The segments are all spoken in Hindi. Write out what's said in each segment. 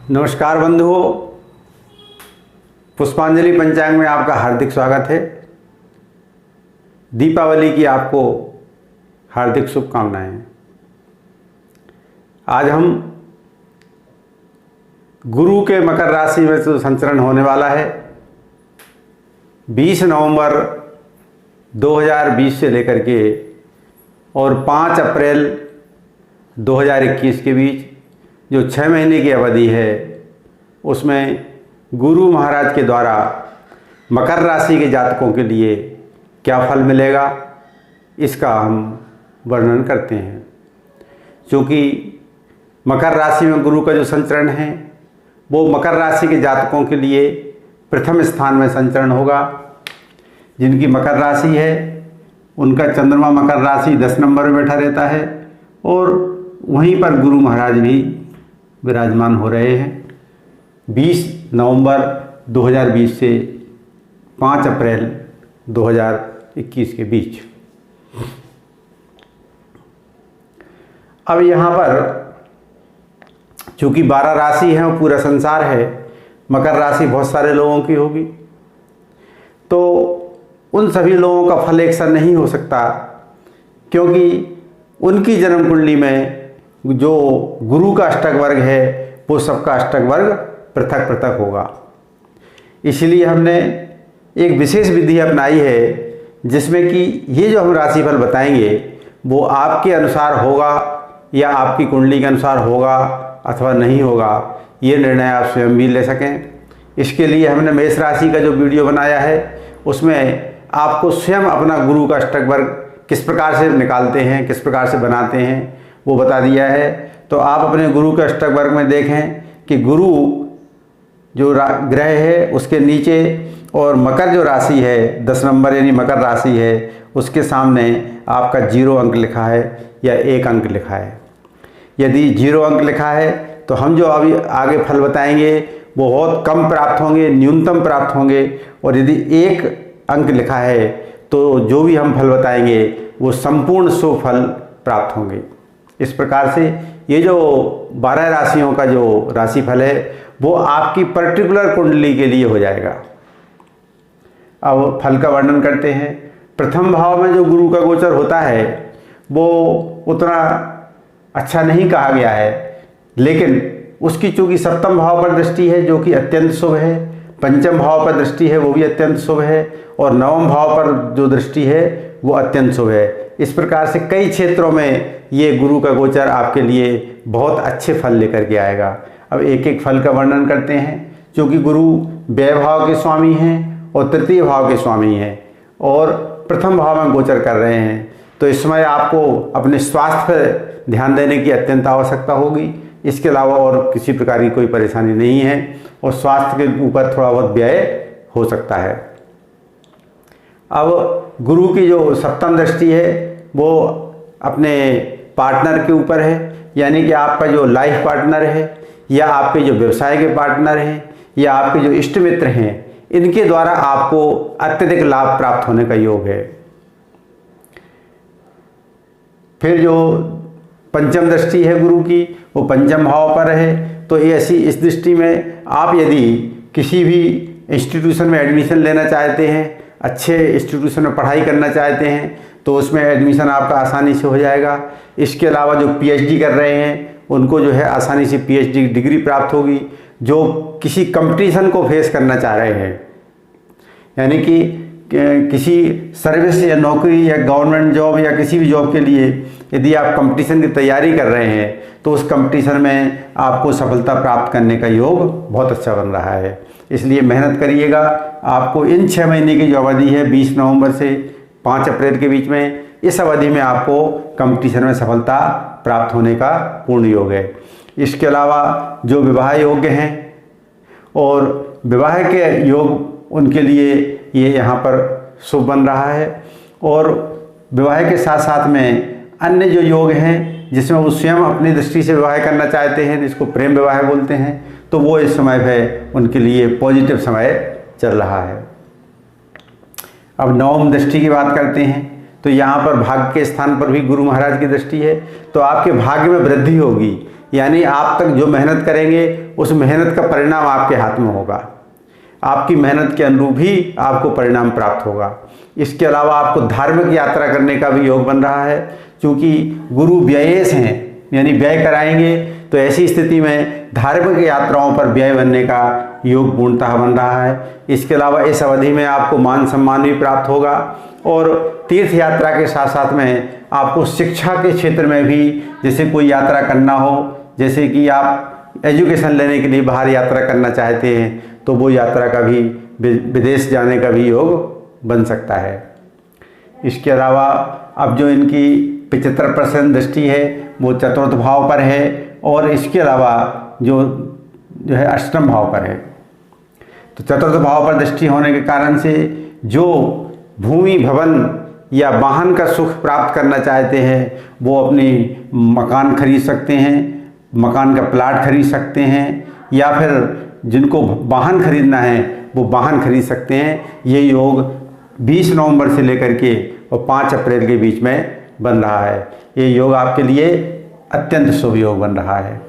नमस्कार बंधुओं, पुष्पांजलि पंचांग में आपका हार्दिक स्वागत है। दीपावली की आपको हार्दिक शुभकामनाएं। आज हम गुरु के मकर राशि में जो संचरण होने वाला है 20 नवंबर 2020 से लेकर के और 5 अप्रैल 2021 के बीच जो 6 महीने की अवधि है, उसमें गुरु महाराज के द्वारा मकर राशि के जातकों के लिए क्या फल मिलेगा, इसका हम वर्णन करते हैं। क्योंकि मकर राशि में गुरु का जो संचरण है वो मकर राशि के जातकों के लिए प्रथम स्थान में संचरण होगा। जिनकी मकर राशि है उनका चंद्रमा मकर राशि 10 नंबर में बैठा रहता है और वहीं पर गुरु महाराज भी विराजमान हो रहे हैं 20 नवंबर 2020 से 5 अप्रैल 2021 के बीच। अब यहाँ पर चूँकि 12 राशि है और पूरा संसार है, मकर राशि बहुत सारे लोगों की होगी, तो उन सभी लोगों का फल एक सा नहीं हो सकता, क्योंकि उनकी जन्म कुंडली में जो गुरु का अष्टक वर्ग है वो सबका अष्टक वर्ग पृथक पृथक होगा। इसलिए हमने एक विशेष विधि अपनाई है जिसमें कि ये जो हम राशिफल बताएंगे वो आपके अनुसार होगा या आपकी कुंडली के अनुसार होगा अथवा नहीं होगा, ये निर्णय आप स्वयं भी ले सकें। इसके लिए हमने मेष राशि का जो वीडियो बनाया है उसमें आपको स्वयं अपना गुरु का अष्टक वर्ग किस प्रकार से निकालते हैं, किस प्रकार से बनाते हैं, वो बता दिया है। तो आप अपने गुरु के अष्टक वर्ग में देखें कि गुरु जो ग्रह है उसके नीचे और मकर जो राशि है 10 नंबर यानी मकर राशि है, उसके सामने आपका 0 अंक लिखा है या 1 अंक लिखा है। यदि 0 अंक लिखा है तो हम जो अभी आगे फल बताएंगे वो बहुत कम प्राप्त होंगे, न्यूनतम प्राप्त होंगे, और यदि 1 अंक लिखा है तो जो भी हम फल बताएंगे वो संपूर्ण शुभ फल प्राप्त होंगे। इस प्रकार से ये जो 12 राशियों का जो राशिफल है वो आपकी पर्टिकुलर कुंडली के लिए हो जाएगा। अब फल का वर्णन करते हैं। प्रथम भाव में जो गुरु का गोचर होता है वो उतना अच्छा नहीं कहा गया है, लेकिन उसकी चूँकि सप्तम भाव पर दृष्टि है जो कि अत्यंत शुभ है, पंचम भाव पर दृष्टि है वो भी अत्यंत शुभ है, और नवम भाव पर जो दृष्टि है वो अत्यंत शुभ है। इस प्रकार से कई क्षेत्रों में ये गुरु का गोचर आपके लिए बहुत अच्छे फल लेकर के आएगा। अब एक एक फल का वर्णन करते हैं। क्योंकि गुरु व्यय भाव के स्वामी हैं और तृतीय भाव के स्वामी हैं और प्रथम भाव में गोचर कर रहे हैं, तो इस समय आपको अपने स्वास्थ्य पर ध्यान देने की अत्यंत आवश्यकता होगी। इसके अलावा और किसी प्रकार की कोई परेशानी नहीं है और स्वास्थ्य के ऊपर थोड़ा बहुत व्यय हो सकता है। अब गुरु की जो सप्तम दृष्टि है वो अपने पार्टनर के ऊपर है, यानी कि आपका जो लाइफ पार्टनर है या आपके जो व्यवसाय के पार्टनर हैं या आपके जो इष्ट मित्र हैं, इनके द्वारा आपको अत्यधिक लाभ प्राप्त होने का योग है। फिर जो पंचम दृष्टि है गुरु की वो पंचम भाव पर है, तो ऐसी इस दृष्टि में आप यदि किसी भी इंस्टीट्यूशन में एडमिशन लेना चाहते हैं, अच्छे इंस्टीट्यूशन में पढ़ाई करना चाहते हैं, तो उसमें एडमिशन आपका आसानी से हो जाएगा। इसके अलावा जो पीएचडी कर रहे हैं उनको जो है आसानी से पीएचडी डिग्री प्राप्त होगी। जो किसी कंपटीशन को फेस करना चाह रहे हैं, यानी कि किसी सर्विस या नौकरी या गवर्नमेंट जॉब या किसी भी जॉब के लिए यदि आप कंपटीशन की तैयारी कर रहे हैं तो उस कंपटीशन में आपको सफलता प्राप्त करने का योग बहुत अच्छा बन रहा है। इसलिए मेहनत करिएगा। आपको इन 6 महीने की जो अवधि है 20 नवंबर से 5 अप्रैल के बीच में, इस अवधि में आपको कंपटीशन में सफलता प्राप्त होने का पूर्ण योग है। इसके अलावा जो विवाह योग्य हैं और विवाह के योग उनके लिए ये यहाँ पर शुभ बन रहा है, और विवाह के साथ साथ में अन्य जो योग हैं जिसमें वो स्वयं अपनी दृष्टि से विवाह करना चाहते हैं, जिसको प्रेम विवाह बोलते हैं, तो वो इस समय पे उनके लिए पॉजिटिव समय चल रहा है। अब नवम दृष्टि की बात करते हैं, तो यहाँ पर भाग्य के स्थान पर भी गुरु महाराज की दृष्टि है, तो आपके भाग्य में वृद्धि होगी। यानी आप तक जो मेहनत करेंगे उस मेहनत का परिणाम आपके हाथ में होगा, आपकी मेहनत के अनुरूप ही आपको परिणाम प्राप्त होगा। इसके अलावा आपको धार्मिक यात्रा करने का भी योग बन रहा है, क्योंकि गुरु व्ययेश हैं यानी व्यय कराएंगे, तो ऐसी स्थिति में धार्मिक यात्राओं पर व्यय बनने का योग पूर्णतः बन रहा है। इसके अलावा इस अवधि में आपको मान सम्मान भी प्राप्त होगा और तीर्थ यात्रा के साथ साथ में आपको शिक्षा के क्षेत्र में भी, जैसे कोई यात्रा करना हो, जैसे कि आप एजुकेशन लेने के लिए बाहर यात्रा करना चाहते हैं, तो वो यात्रा का भी, विदेश जाने का भी योग बन सकता है। इसके अलावा अब जो इनकी 75% दृष्टि है वो चतुर्थ भाव पर है और इसके अलावा जो है अष्टम भाव पर है। तो चतुर्थ भाव पर दृष्टि होने के कारण से जो भूमि भवन या वाहन का सुख प्राप्त करना चाहते हैं वो अपनी मकान खरीद सकते हैं, मकान का प्लाट खरीद सकते हैं, या फिर जिनको वाहन खरीदना है वो वाहन खरीद सकते हैं। ये योग 20 नवंबर से लेकर के और 5 अप्रैल के बीच में बन रहा है। ये योग आपके लिए अत्यंत शुभ योग बन रहा है।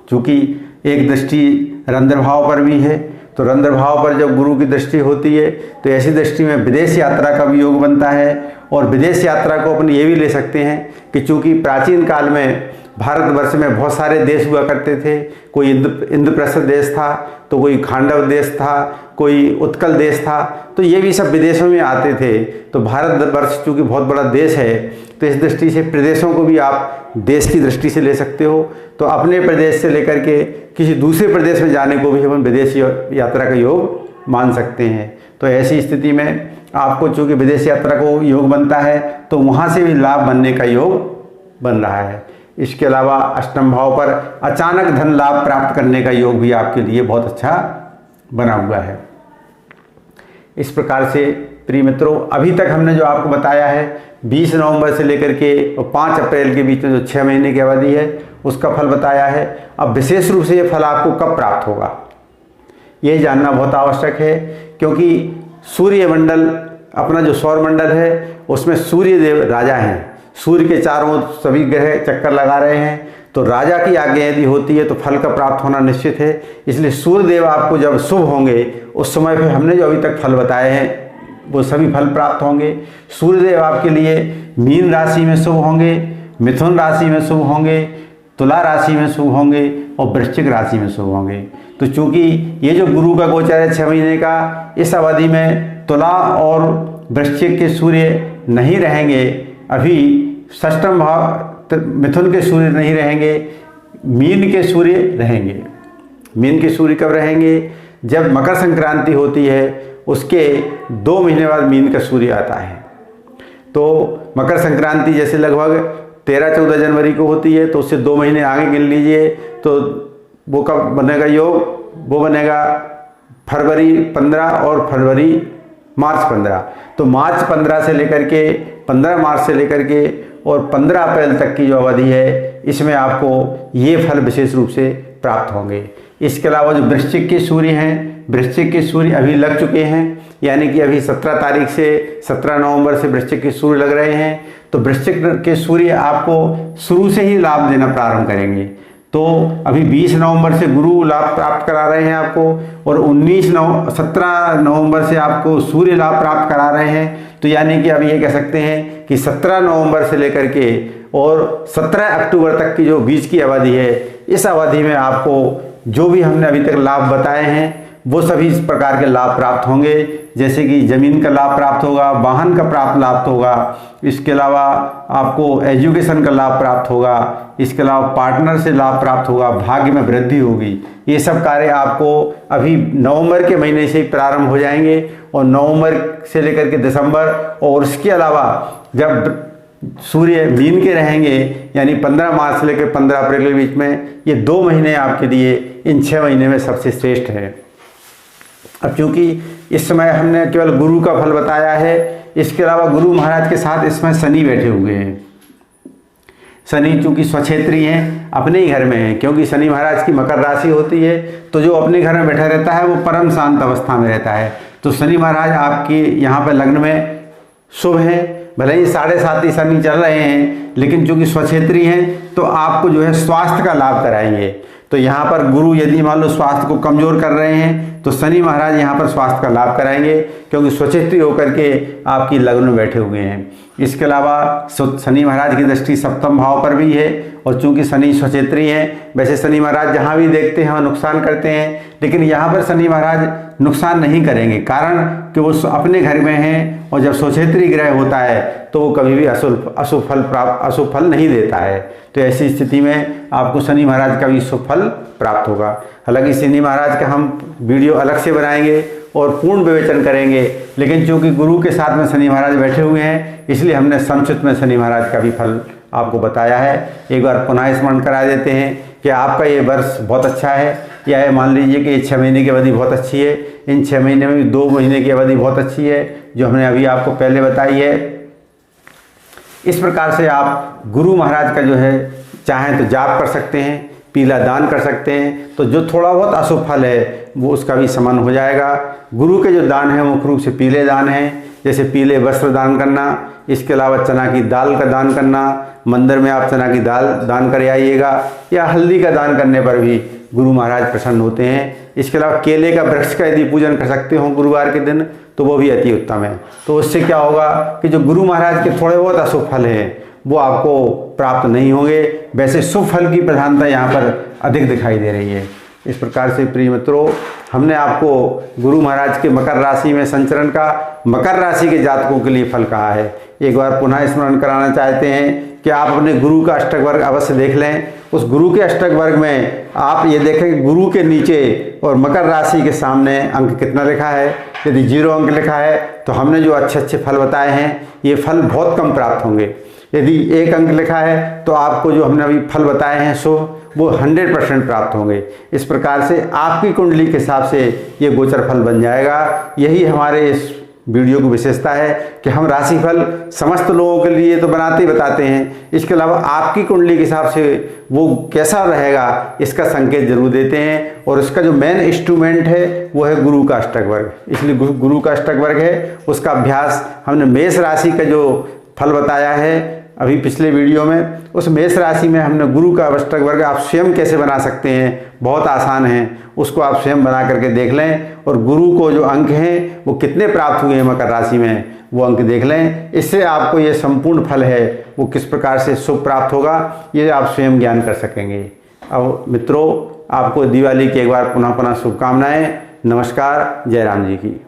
चूँकि एक दृष्टि रंध्र भाव पर भी है, तो रंध्र भाव पर जब गुरु की दृष्टि होती है तो ऐसी दृष्टि में विदेश यात्रा का भी योग बनता है। और विदेश यात्रा को अपन ये भी ले सकते हैं कि चूँकि प्राचीन काल में भारतवर्ष में बहुत सारे देश हुआ करते थे, कोई इंद्रप्रस्थ देश था, तो कोई खांडव देश था, कोई उत्कल देश था, तो ये भी सब विदेशों में आते थे। तो भारतवर्ष चूँकि बहुत बड़ा देश है, तो इस दृष्टि से प्रदेशों को भी आप देश की दृष्टि से ले सकते हो। तो अपने प्रदेश से लेकर के किसी दूसरे प्रदेश में जाने को भी हम विदेश यात्रा का योग मान सकते हैं। तो ऐसी स्थिति में आपको चूँकि विदेश यात्रा को योग बनता है तो वहाँ से भी लाभ बनने का योग बन रहा है। इसके अलावा अष्टम भाव पर अचानक धन लाभ प्राप्त करने का योग भी आपके लिए बहुत अच्छा बना हुआ है। इस प्रकार से प्रिय मित्रों, अभी तक हमने जो आपको बताया है 20 नवंबर से लेकर के 5 अप्रैल के बीच में जो 6 महीने की अवधि है उसका फल बताया है। अब विशेष रूप से ये फल आपको कब प्राप्त होगा ये जानना बहुत आवश्यक है, क्योंकि सूर्यमंडल, अपना जो सौर मंडल है उसमें सूर्य देव राजा हैं। सूर्य के चारों सभी ग्रह चक्कर लगा रहे हैं, तो राजा की आज्ञा यदि होती है तो फल का प्राप्त होना निश्चित है। इसलिए सूर्यदेव आपको जब शुभ होंगे उस समय फिर हमने जो अभी तक फल बताए हैं वो सभी फल प्राप्त होंगे। सूर्यदेव आपके लिए मीन राशि में शुभ होंगे, मिथुन राशि में शुभ होंगे, तुला राशि में शुभ होंगे और वृश्चिक राशि में शुभ होंगे। तो चूँकि ये जो गुरु का गोचर है 6 महीने का, इस अवधि में तुला और वृश्चिक के सूर्य नहीं रहेंगे, अभी षष्ठम भाव मिथुन के सूर्य नहीं रहेंगे, मीन के सूर्य रहेंगे। मीन के सूर्य कब रहेंगे? जब मकर संक्रांति होती है उसके 2 महीने बाद मीन का सूर्य आता है। तो मकर संक्रांति जैसे लगभग 13-14 जनवरी को होती है, तो उससे 2 महीने आगे गिन लीजिए, तो वो कब बनेगा योग? वो बनेगा फरवरी 15 और मार्च 15। तो मार्च 15 से लेकर के 15 मार्च से लेकर के और 15 अप्रैल तक की जो अवधि है इसमें आपको ये फल विशेष रूप से प्राप्त होंगे। इसके अलावा जो वृश्चिक के सूर्य हैं, वृश्चिक के सूर्य अभी लग चुके हैं, यानी कि अभी 17 तारीख से 17 नवंबर से वृश्चिक के सूर्य लग रहे हैं। तो वृश्चिक के सूर्य आपको शुरू से ही लाभ देना प्रारंभ करेंगे। तो अभी 20 नवंबर से गुरु लाभ प्राप्त करा रहे हैं आपको, और 17 नवंबर से आपको सूर्य लाभ प्राप्त करा रहे हैं। तो यानी कि अब ये कह सकते हैं कि 17 नवंबर से लेकर के और 17 अक्टूबर तक की जो बीच की अवधि है, इस अवधि में आपको जो भी हमने अभी तक लाभ बताए हैं वो सभी इस प्रकार के लाभ प्राप्त होंगे। जैसे कि ज़मीन का लाभ प्राप्त होगा, वाहन का प्राप्त लाभ होगा, इसके अलावा आपको एजुकेशन का लाभ प्राप्त होगा, इसके अलावा पार्टनर से लाभ प्राप्त होगा, भाग्य में वृद्धि होगी। ये सब कार्य आपको अभी नवंबर के महीने से ही प्रारंभ हो जाएंगे और नवंबर से लेकर के दिसंबर, और उसके अलावा जब सूर्य मीन के रहेंगे यानी 15 मार्च से लेकर 15 अप्रैल के बीच में, ये 2 महीने आपके लिए इन 6 महीने में सबसे श्रेष्ठ है। अब चूँकि इस समय हमने केवल गुरु का फल बताया है, इसके अलावा गुरु महाराज के साथ इसमें शनि बैठे हुए हैं। शनि चूँकि स्वक्षेत्री हैं, अपने ही घर में हैं, क्योंकि शनि महाराज की मकर राशि होती है, तो जो अपने घर में बैठा रहता है वो परम शांत अवस्था में रहता है। तो शनि महाराज आपकी यहाँ पर लग्न में शुभ है। भले ही 7.5 शनि चल रहे हैं, लेकिन चूंकि स्वक्षेत्री हैं तो आपको जो है स्वास्थ्य का लाभ कराएंगे। तो यहाँ पर गुरु यदि मान लो स्वास्थ्य को कमजोर कर रहे हैं तो शनि महाराज यहाँ पर स्वास्थ्य का लाभ कराएंगे, क्योंकि स्वक्षेत्री होकर के आपकी लग्न में बैठे हुए हैं। इसके अलावा शनि महाराज की दृष्टि सप्तम भाव पर भी है, और चूंकि शनि स्वक्षेत्री हैं, वैसे शनि महाराज जहाँ भी देखते हैं वहाँ नुकसान करते हैं, लेकिन यहाँ पर शनि महाराज नुकसान नहीं करेंगे, कारण कि वो अपने घर में हैं, और जब स्वक्षेत्री ग्रह होता है तो वो कभी भी अशुभ फल नहीं देता है। तो ऐसी स्थिति में आपको शनि महाराज का भी शुभ फल प्राप्त होगा। हालांकि शनि महाराज का हम वीडियो अलग से बनाएंगे और पूर्ण विवेचन करेंगे, लेकिन चूंकि गुरु के साथ में शनि महाराज बैठे हुए हैं, इसलिए हमने संक्षिप्त में शनि महाराज का भी फल आपको बताया है। एक बार पुनः स्मरण करा देते हैं कि आपका ये वर्ष बहुत अच्छा है, या मान लीजिए कि 6 महीने की अवधि बहुत अच्छी है। इन 6 महीने में भी 2 महीने की अवधि बहुत अच्छी है, जो हमने अभी आपको पहले बताई है। इस प्रकार से आप गुरु महाराज का जो है चाहें तो जाप कर सकते हैं, पीला दान कर सकते हैं, तो जो थोड़ा बहुत अशुभ फल है वो उसका भी शमन हो जाएगा। गुरु के जो दान हैं मुख्य रूप से पीले दान हैं, जैसे पीले वस्त्र दान करना, इसके अलावा चना की दाल का दान करना, मंदिर में आप चना की दाल दान कर आइएगा, या हल्दी का दान करने पर भी गुरु महाराज प्रसन्न होते हैं। इसके अलावा केले का वृक्ष का यदि पूजन कर सकते हो गुरुवार के दिन तो वो भी अति उत्तम है। तो उससे क्या होगा कि जो गुरु महाराज के थोड़े बहुत अशुभ फल हैं वो आपको प्राप्त नहीं होंगे, वैसे शुभ फल की प्रधानता यहाँ पर अधिक दिखाई दे रही है। इस प्रकार से प्रिय मित्रों, हमने आपको गुरु महाराज के मकर राशि में संचरण का मकर राशि के जातकों के लिए फल कहा है। एक बार पुनः स्मरण कराना चाहते हैं कि आप अपने गुरु का अष्टक वर्ग अवश्य देख लें। उस गुरु के अष्टक वर्ग में आप ये देखें कि गुरु के नीचे और मकर राशि के सामने अंक कितना लिखा है। यदि 0 अंक लिखा है तो हमने जो अच्छे अच्छे फल बताए हैं ये फल बहुत कम प्राप्त होंगे। यदि 1 अंक लिखा है तो आपको जो हमने अभी फल बताए हैं शुभ वो 100% प्राप्त होंगे। इस प्रकार से आपकी कुंडली के हिसाब से ये गोचर फल बन जाएगा। यही हमारे इस वीडियो की विशेषता है कि हम राशिफल समस्त लोगों के लिए तो बनाते ही बताते हैं, इसके अलावा आपकी कुंडली के हिसाब से वो कैसा रहेगा इसका संकेत जरूर देते हैं। और इसका जो मेन इंस्ट्रूमेंट है वो है गुरु का अष्टक वर्ग, इसलिए गुरु का अष्टक वर्ग है उसका अभ्यास हमने मेष राशि का जो फल बताया है अभी पिछले वीडियो में, उस मेष राशि में हमने गुरु का अष्टक वर्ग आप स्वयं कैसे बना सकते हैं, बहुत आसान है, उसको आप स्वयं बना करके देख लें। और गुरु को जो अंक हैं वो कितने प्राप्त हुए हैं मकर राशि में वो अंक देख लें। इससे आपको ये संपूर्ण फल है वो किस प्रकार से शुभ प्राप्त होगा ये आप स्वयं ज्ञान कर सकेंगे। अब मित्रों, आपको दिवाली की एक बार पुनः शुभकामनाएं। नमस्कार, जय राम जी की।